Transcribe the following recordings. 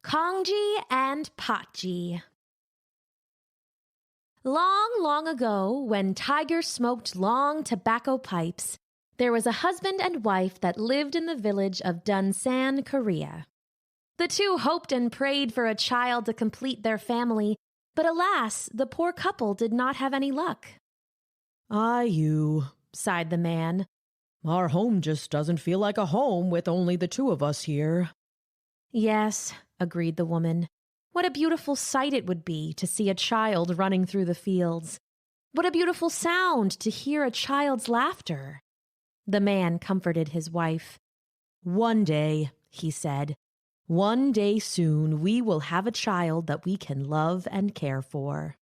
Kongji and Patji. Long, long ago, when tigers smoked long tobacco pipes, there was a husband and wife that lived in the village of Dunsan, Korea. The two hoped and prayed for a child to complete their family, but alas, the poor couple did not have any luck. "You," sighed the man. "Our home just doesn't feel like a home with only the two of us here." "Yes," agreed the woman. "What a beautiful sight it would be to see a child running through the fields. What a beautiful sound to hear a child's laughter." The man comforted his wife. "One day," he said, "one day soon we will have a child that we can love and care for."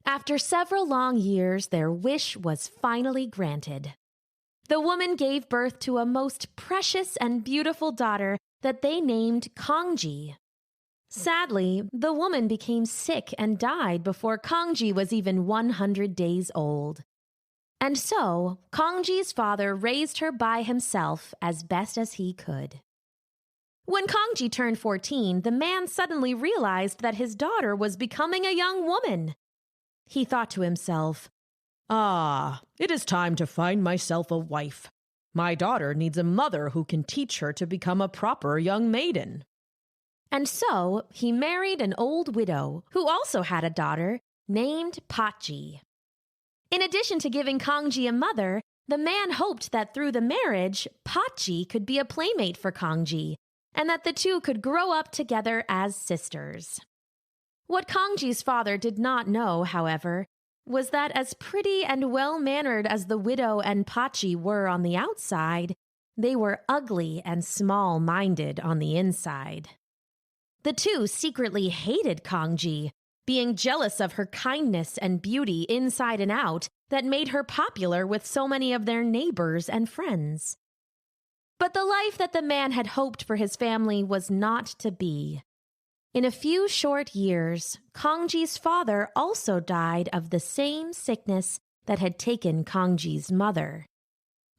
After several long years, their wish was finally granted. The woman gave birth to a most precious and beautiful daughter that they named Kongji. Sadly, the woman became sick and died before Kongji was even 100 days old. And so, Kongji's father raised her by himself as best as he could. When Kongji turned 14, the man suddenly realized that his daughter was becoming a young woman. He thought to himself, It is time to find myself a wife. My daughter needs a mother who can teach her to become a proper young maiden." And so he married an old widow who also had a daughter named Patji. In addition to giving Kongji a mother, the man hoped that through the marriage, Patji could be a playmate for Kongji, and that the two could grow up together as sisters. What Kongji's father did not know, however, was that as pretty and well-mannered as the widow and Patji were on the outside, they were ugly and small-minded on the inside. The two secretly hated Kongji, being jealous of her kindness and beauty inside and out that made her popular with so many of their neighbors and friends. But the life that the man had hoped for his family was not to be. In a few short years, Kongji's father also died of the same sickness that had taken Kongji's mother.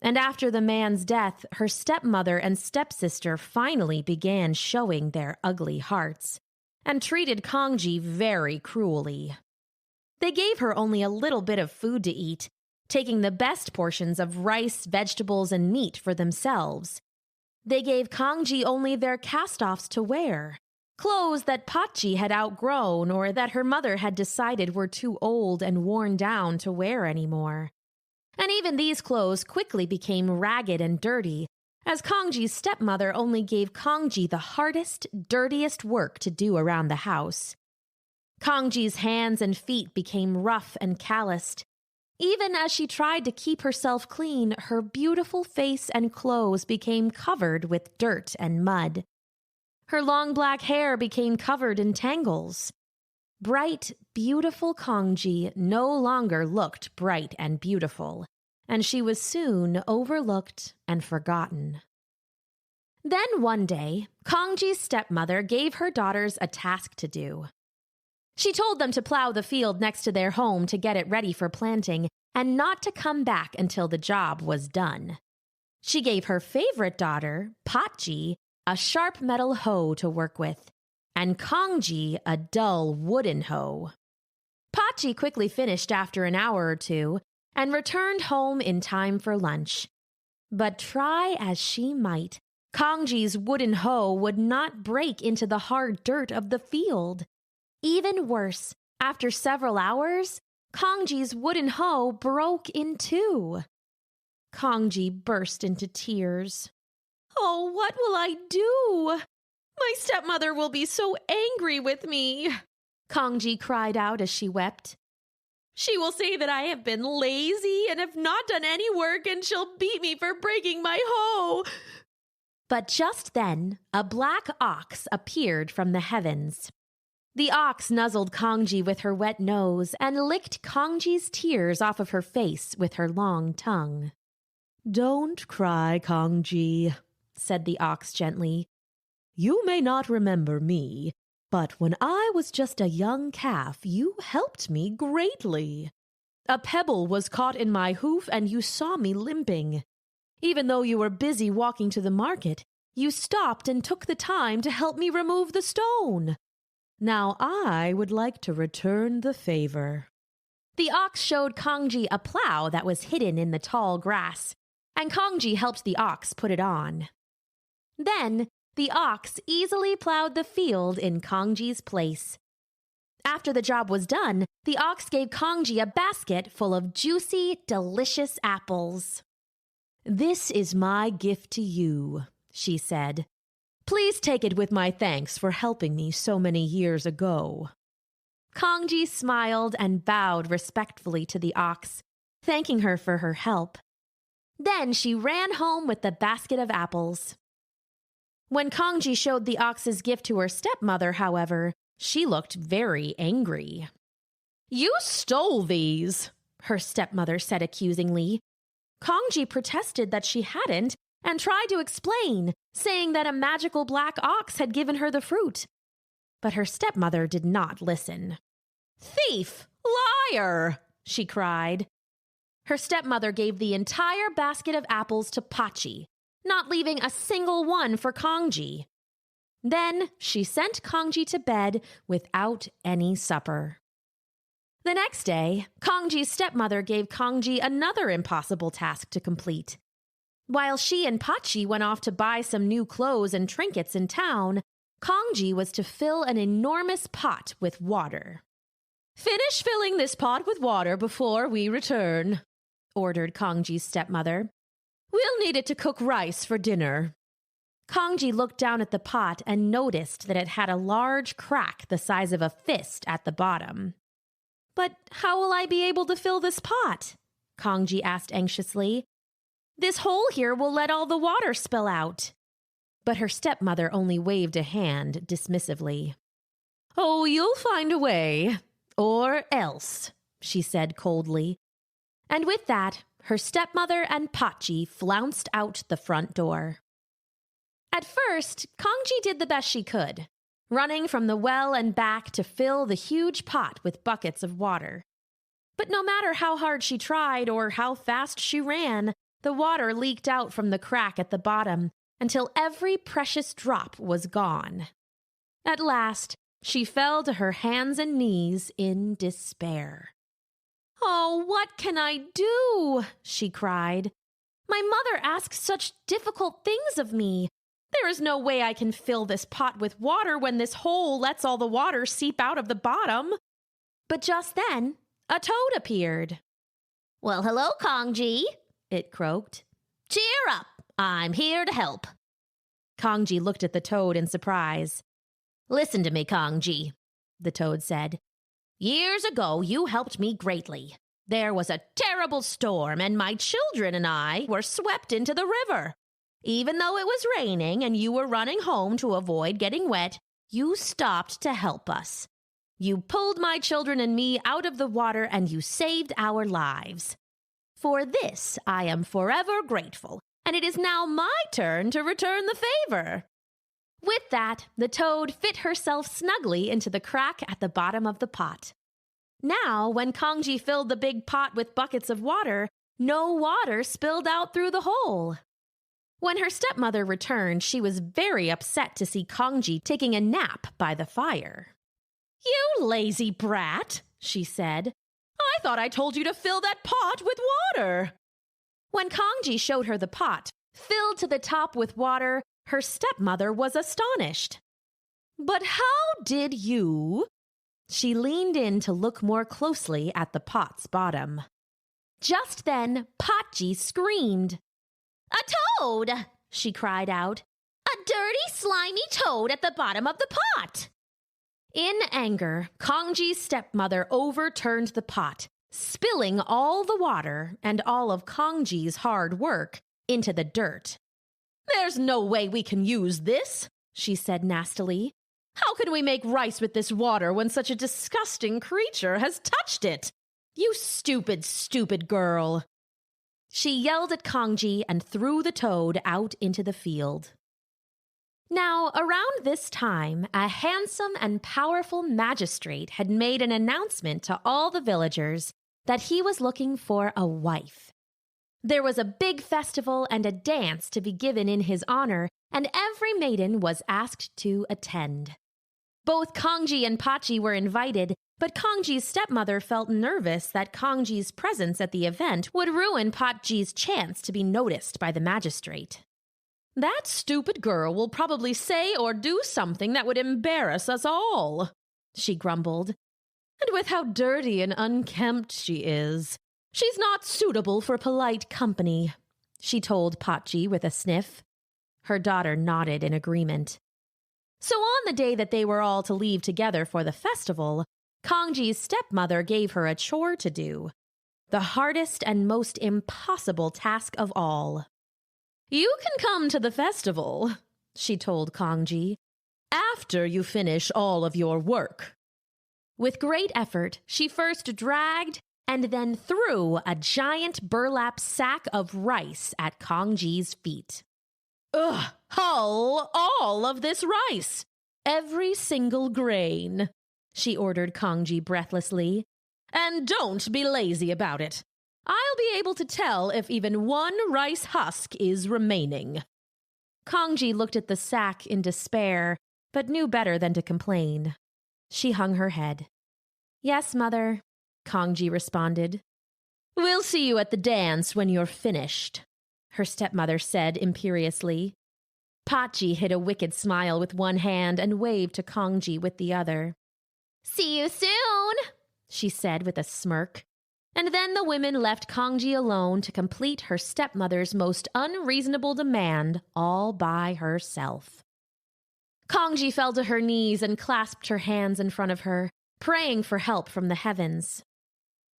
And after the man's death, her stepmother and stepsister finally began showing their ugly hearts and treated Kongji very cruelly. They gave her only a little bit of food to eat, taking the best portions of rice, vegetables, and meat for themselves. They gave Kongji only their cast-offs to wear, clothes that Patji had outgrown or that her mother had decided were too old and worn down to wear anymore. And even these clothes quickly became ragged and dirty, as Kongji's stepmother only gave Kongji the hardest, dirtiest work to do around the house. Kongji's hands and feet became rough and calloused. Even as she tried to keep herself clean, her beautiful face and clothes became covered with dirt and mud. Her long black hair became covered in tangles. Bright, beautiful Kongji no longer looked bright and beautiful, and she was soon overlooked and forgotten. Then one day, Kongji's stepmother gave her daughters a task to do. She told them to plow the field next to their home to get it ready for planting and not to come back until the job was done. She gave her favorite daughter, Patji, a sharp metal hoe to work with, and Kongji a dull wooden hoe. Patji quickly finished after an hour or two and returned home in time for lunch. But try as she might, Kongji's wooden hoe would not break into the hard dirt of the field. Even worse, after several hours, Kongji's wooden hoe broke in two. Kongji burst into tears. "Oh, what will I do? My stepmother will be so angry with me," Kongji cried out as she wept. "She will say that I have been lazy and have not done any work, and she'll beat me for breaking my hoe." But just then, a black ox appeared from the heavens. The ox nuzzled Kongji with her wet nose and licked Kongji's tears off of her face with her long tongue. "Don't cry, Kongji," said the ox gently. "You may not remember me, but when I was just a young calf, you helped me greatly. A pebble was caught in my hoof and you saw me limping. Even though you were busy walking to the market, You stopped and took the time to help me remove the stone. Now I would like to return the favor." The ox showed Kongji a plow that was hidden in the tall grass, and Kongji helped the ox put it on. Then, the ox easily plowed the field in Kongji's place. After the job was done, the ox gave Kongji a basket full of juicy, delicious apples. "This is my gift to you," she said. "Please take it with my thanks for helping me so many years ago." Kongji smiled and bowed respectfully to the ox, thanking her for her help. Then she ran home with the basket of apples. When Kongji showed the ox's gift to her stepmother, however, she looked very angry. "You stole these," her stepmother said accusingly. Kongji protested that she hadn't and tried to explain, saying that a magical black ox had given her the fruit. But her stepmother did not listen. "Thief! Liar!" she cried. Her stepmother gave the entire basket of apples to Patji, not leaving a single one for Kongji. Then she sent Kongji to bed without any supper. The next day, Kongji's stepmother gave Kongji another impossible task to complete. While she and Patji went off to buy some new clothes and trinkets in town, Kongji was to fill an enormous pot with water. "Finish filling this pot with water before we return," ordered Kongji's stepmother. "We'll need it to cook rice for dinner." Kongji looked down at the pot and noticed that it had a large crack the size of a fist at the bottom. "But how will I be able to fill this pot?" Kongji asked anxiously. "This hole here will let all the water spill out." But her stepmother only waved a hand dismissively. "Oh, you'll find a way. Or else," she said coldly. And with that, her stepmother and Patji flounced out the front door. At first, Kongji did the best she could, running from the well and back to fill the huge pot with buckets of water. But no matter how hard she tried or how fast she ran, the water leaked out from the crack at the bottom until every precious drop was gone. At last, she fell to her hands and knees in despair. "Oh, what can I do?" she cried. "My mother asks such difficult things of me. There is no way I can fill this pot with water when this hole lets all the water seep out of the bottom." But just then, a toad appeared. "Well, hello, Kongji," it croaked. "Cheer up, I'm here to help." Kongji looked at the toad in surprise. "Listen to me, Kongji," the toad said. "Years ago, you helped me greatly. There was a terrible storm, and my children and I were swept into the river. Even though it was raining and you were running home to avoid getting wet, you stopped to help us. You pulled my children and me out of the water, and you saved our lives. For this, I am forever grateful, and it is now my turn to return the favor." With that, the toad fit herself snugly into the crack at the bottom of the pot. Now, when Kongji filled the big pot with buckets of water, no water spilled out through the hole. When her stepmother returned, she was very upset to see Kongji taking a nap by the fire. "You lazy brat," she said. "I thought I told you to fill that pot with water." When Kongji showed her the pot, filled to the top with water, her stepmother was astonished. "But how did you?" She leaned in to look more closely at the pot's bottom. Just then, Patji screamed. "A toad!" she cried out. "A dirty, slimy toad at the bottom of the pot!" In anger, Kongji's stepmother overturned the pot, spilling all the water and all of Kongji's hard work into the dirt. "There's no way we can use this," she said nastily. "How can we make rice with this water when such a disgusting creature has touched it? You stupid, stupid girl." She yelled at Kongji and threw the toad out into the field. Now, around this time, a handsome and powerful magistrate had made an announcement to all the villagers that he was looking for a wife. There was a big festival and a dance to be given in his honor, and every maiden was asked to attend. Both Kongji and Patji were invited, but Kongji's stepmother felt nervous that Kongji's presence at the event would ruin Patji's chance to be noticed by the magistrate. That stupid girl will probably say or do something that would embarrass us all, she grumbled. And with how dirty and unkempt she is, she's not suitable for polite company, she told Patji with a sniff. Her daughter nodded in agreement. So on the day that they were all to leave together for the festival, Kongji's stepmother gave her a chore to do, the hardest and most impossible task of all. You can come to the festival, she told Kongji, after you finish all of your work. With great effort, she first dragged and then threw a giant burlap sack of rice at Kongji's feet. Ugh, hull all of this rice, every single grain, she ordered Kongji breathlessly. And don't be lazy about it. I'll be able to tell if even one rice husk is remaining. Kongji looked at the sack in despair, but knew better than to complain. She hung her head. Yes, Mother, Kongji responded. We'll see you at the dance when you're finished, her stepmother said imperiously. Patji hid a wicked smile with one hand and waved to Kongji with the other. See you soon, she said with a smirk. And then the women left Kongji alone to complete her stepmother's most unreasonable demand all by herself. Kongji fell to her knees and clasped her hands in front of her, praying for help from the heavens.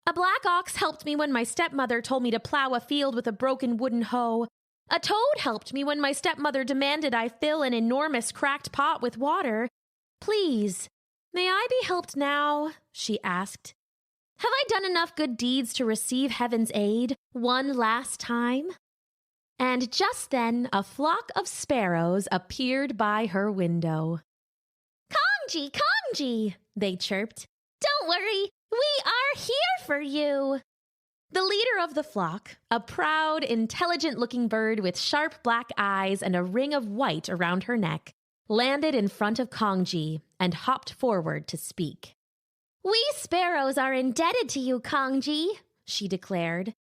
A black ox helped me when my stepmother told me to plow a field with a broken wooden hoe. A toad helped me when my stepmother demanded I fill an enormous cracked pot with water. Please, may I be helped now? She asked. Have I done enough good deeds to receive heaven's aid one last time? And just then, a flock of sparrows appeared by her window. Kongji, Kongji, they chirped. Don't worry, we are here for you. The leader of the flock, a proud, intelligent-looking bird with sharp black eyes and a ring of white around her neck, landed in front of Kongji and hopped forward to speak. We sparrows are indebted to you, Kongji, she declared.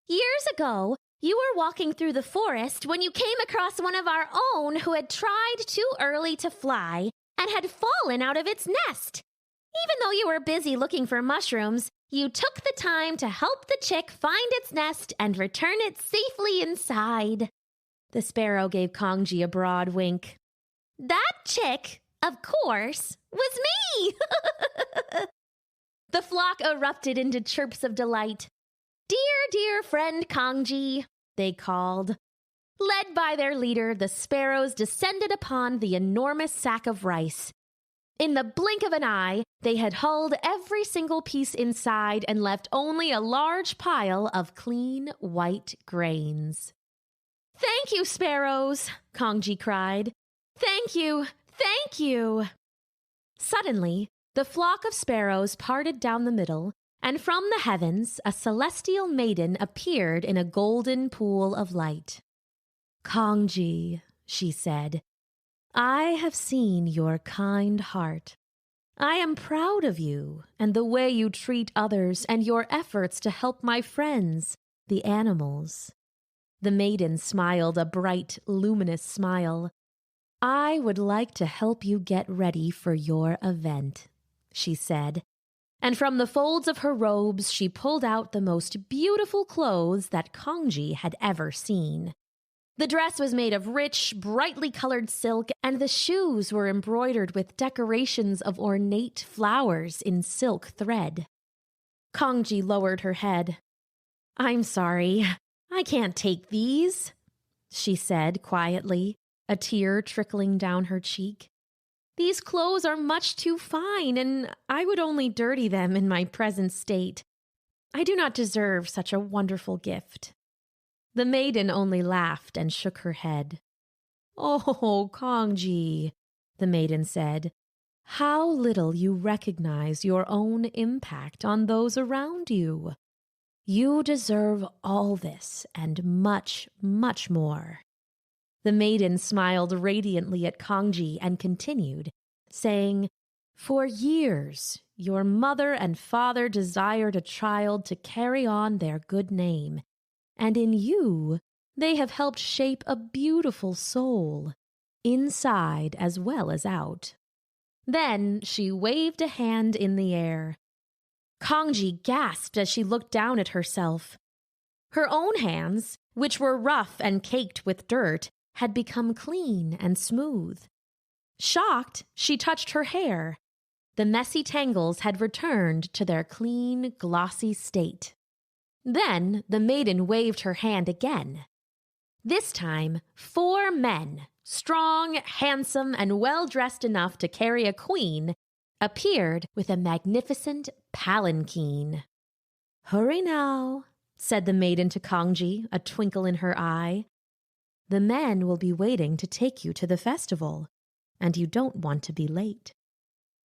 Years ago, you were walking through the forest when you came across one of our own who had tried too early to fly and had fallen out of its nest. Even though you were busy looking for mushrooms, you took the time to help the chick find its nest and return it safely inside. The sparrow gave Kongji a broad wink. That chick, of course, was me! The flock erupted into chirps of delight. Dear, dear friend Kongji, they called. Led by their leader, the sparrows descended upon the enormous sack of rice. In the blink of an eye, they had hulled every single piece inside and left only a large pile of clean white grains. Thank you, sparrows, Kongji cried. Thank you, thank you. Suddenly, the flock of sparrows parted down the middle, and from the heavens a celestial maiden appeared in a golden pool of light. Kongji, she said, I have seen your kind heart. I am proud of you and the way you treat others and your efforts to help my friends, the animals. The maiden smiled a bright, luminous smile. I would like to help you get ready for your event, she said, and from the folds of her robes she pulled out the most beautiful clothes that Kongji had ever seen. The dress was made of rich, brightly colored silk, and the shoes were embroidered with decorations of ornate flowers in silk thread. Kongji lowered her head. I'm sorry, I can't take these, she said quietly, a tear trickling down her cheek. These clothes are much too fine, and I would only dirty them in my present state. I do not deserve such a wonderful gift. The maiden only laughed and shook her head. Oh, Kongji, the maiden said, how little you recognize your own impact on those around you. You deserve all this and much, much more." The maiden smiled radiantly at Kongji and continued, saying, "For years, your mother and father desired a child to carry on their good name, and in you, they have helped shape a beautiful soul, inside as well as out." Then she waved a hand in the air. Kongji gasped as she looked down at herself. Her own hands, which were rough and caked with dirt, had become clean and smooth. Shocked, she touched her hair. The messy tangles had returned to their clean, glossy state. Then the maiden waved her hand again. This time, 4 men, strong, handsome, and well-dressed enough to carry a queen, appeared with a magnificent palanquin. "Hurry now," said the maiden to Kongji, a twinkle in her eye. "The men will be waiting to take you to the festival, and you don't want to be late."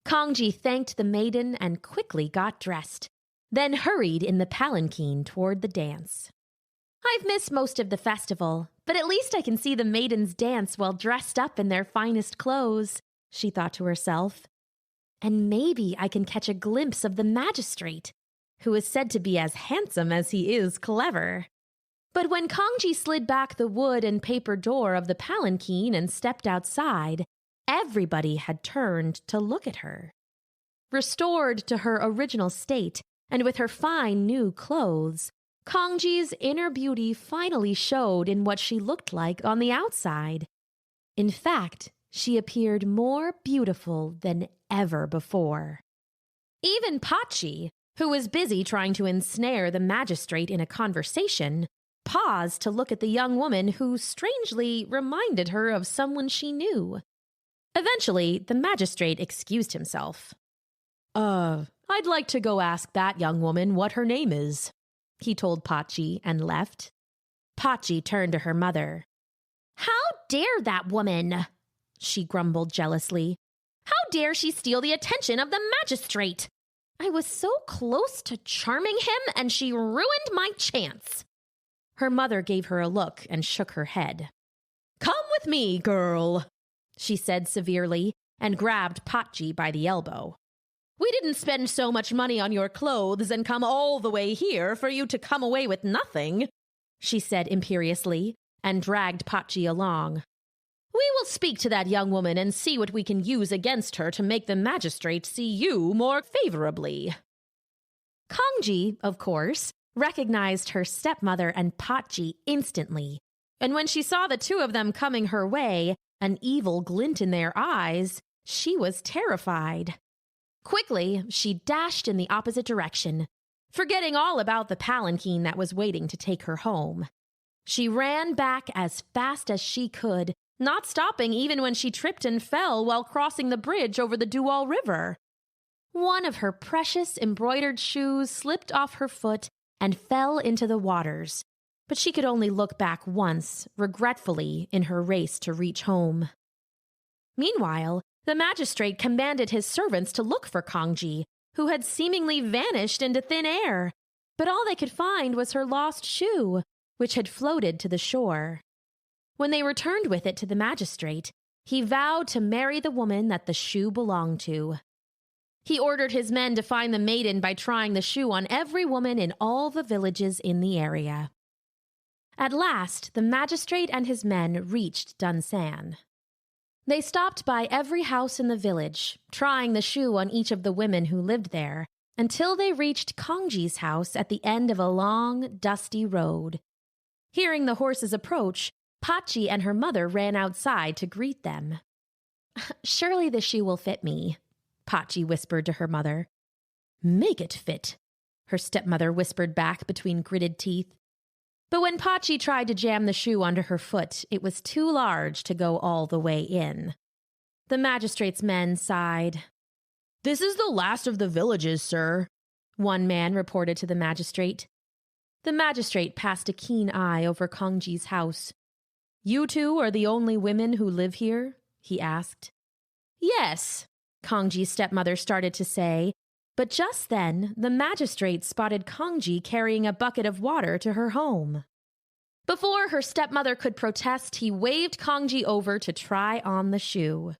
Kongji thanked the maiden and quickly got dressed, then hurried in the palanquin toward the dance. "I've missed most of the festival, but at least I can see the maidens dance while dressed up in their finest clothes," she thought to herself. "And maybe I can catch a glimpse of the magistrate, who is said to be as handsome as he is clever." But when Kongji slid back the wood and paper door of the palanquin and stepped outside, everybody had turned to look at her. Restored to her original state, and with her fine new clothes, Kongji's inner beauty finally showed in what she looked like on the outside. In fact, she appeared more beautiful than ever before. Even Patji, who was busy trying to ensnare the magistrate in a conversation, paused to look at the young woman who strangely reminded her of someone she knew. Eventually, the magistrate excused himself. I'd like to go ask that young woman what her name is," he told Patji and left. Patji turned to her mother. "How dare that woman?" she grumbled jealously. "How dare she steal the attention of the magistrate? I was so close to charming him, and she ruined my chance." Her mother gave her a look and shook her head. "Come with me, girl," she said severely, and grabbed Patji by the elbow. "We didn't spend so much money on your clothes and come all the way here for you to come away with nothing," she said imperiously, and dragged Patji along. "We will speak to that young woman and see what we can use against her to make the magistrate see you more favorably." Kongji, of course, recognized her stepmother and Patji instantly, and when she saw the 2 of them coming her way, an evil glint in their eyes, she was terrified. Quickly, she dashed in the opposite direction, forgetting all about the palanquin that was waiting to take her home. She ran back as fast as she could, not stopping even when she tripped and fell while crossing the bridge over the Dual River. One of her precious embroidered shoes slipped off her foot and fell into the waters, but she could only look back once, regretfully, in her race to reach home. Meanwhile, the magistrate commanded his servants to look for Kongji, who had seemingly vanished into thin air, but all they could find was her lost shoe, which had floated to the shore. When they returned with it to the magistrate, he vowed to marry the woman that the shoe belonged to. He ordered his men to find the maiden by trying the shoe on every woman in all the villages in the area. At last, the magistrate and his men reached Dunsan. They stopped by every house in the village, trying the shoe on each of the women who lived there, until they reached Kongji's house at the end of a long, dusty road. Hearing the horses approach, Patji and her mother ran outside to greet them. "Surely the shoe will fit me," Patji whispered to her mother. "Make it fit," her stepmother whispered back between gritted teeth. But when Patji tried to jam the shoe under her foot, it was too large to go all the way in. The magistrate's men sighed. "This is the last of the villages, sir," one man reported to the magistrate. The magistrate passed a keen eye over Kongji's house. "You 2 are the only women who live here?" he asked. "Yes," Kongji's stepmother started to say, But just then, the magistrate spotted Kongji carrying a bucket of water to her home. Before her stepmother could protest, he waved Kongji over to try on the shoe.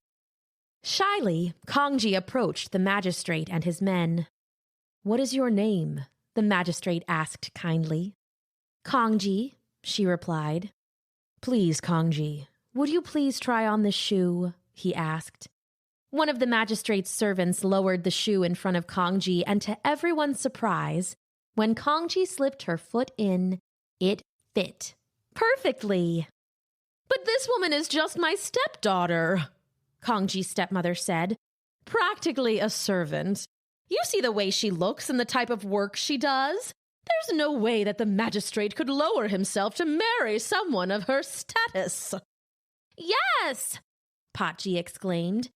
Shyly, Kongji approached the magistrate and his men. "What is your name?" the magistrate asked kindly. "Kongji," she replied. "Please, Kongji, would you please try on the shoe?" he asked. One of the magistrate's servants lowered the shoe in front of Kongji, and to everyone's surprise, when Kongji slipped her foot in, it fit perfectly. "But this woman is just my stepdaughter," Kongji's stepmother said. "Practically a servant. You see the way she looks and the type of work she does. There's no way that the magistrate could lower himself to marry someone of her status." "Yes!" Patji exclaimed.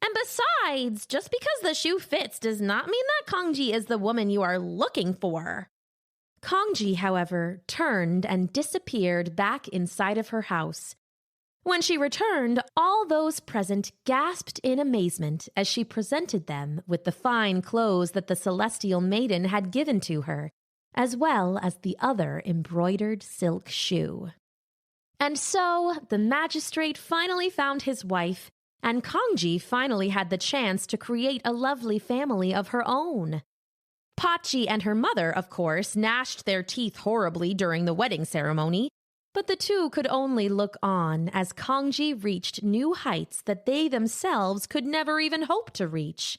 "And besides, just because the shoe fits does not mean that Kongji is the woman you are looking for." Kongji, however, turned and disappeared back inside of her house. When she returned, all those present gasped in amazement as she presented them with the fine clothes that the celestial maiden had given to her, as well as the other embroidered silk shoe. And so the magistrate finally found his wife, and Kongji finally had the chance to create a lovely family of her own. Patji and her mother, of course, gnashed their teeth horribly during the wedding ceremony, but the two could only look on as Kongji reached new heights that they themselves could never even hope to reach.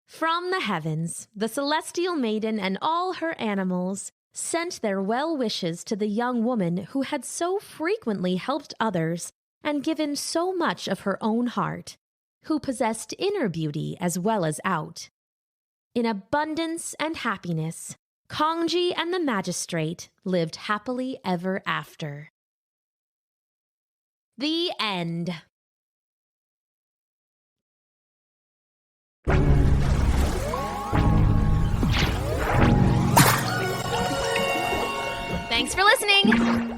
From the heavens, the celestial maiden and all her animals sent their well wishes to the young woman who had so frequently helped others and given so much of her own heart, who possessed inner beauty as well as out. In abundance and happiness, Kongji and the magistrate lived happily ever after. The end. Thanks for listening!